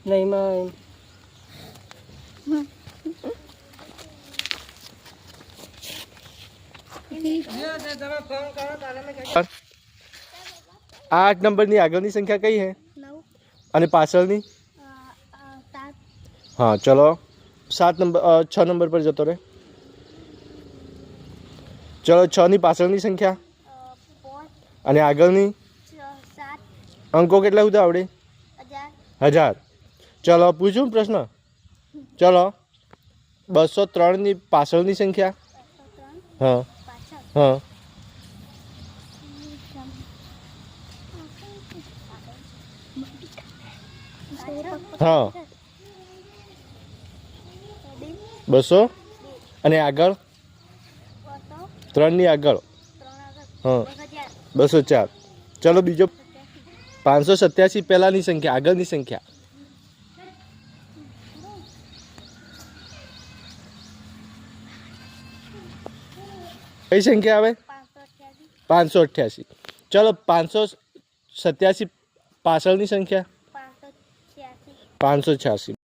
નહીં માં 8 નંબરની આગળની સંખ્યા કઈ હે? 9 અને પાછળની? 7 હા ચલો 6 નંબર પર જતો રહે. ચલો 6 ની પાછળની સંખ્યા 5 અને આગળની 7 અંકો કેટલા સુધી આવડે? 1000. ચલો પૂછું પ્રશ્ન. ચલો 203 ની પાછળની સંખ્યા? 203 હા પાછળ હા હા 200 અને આગળ 3 ની આગળ? હા 204. ચલો બીજો 587 પહેલાંની સંખ્યા, આગળની સંખ્યા? કઈ સંખ્યા આવે? 588. ચલો 587 પાછળની સંખ્યા? 586.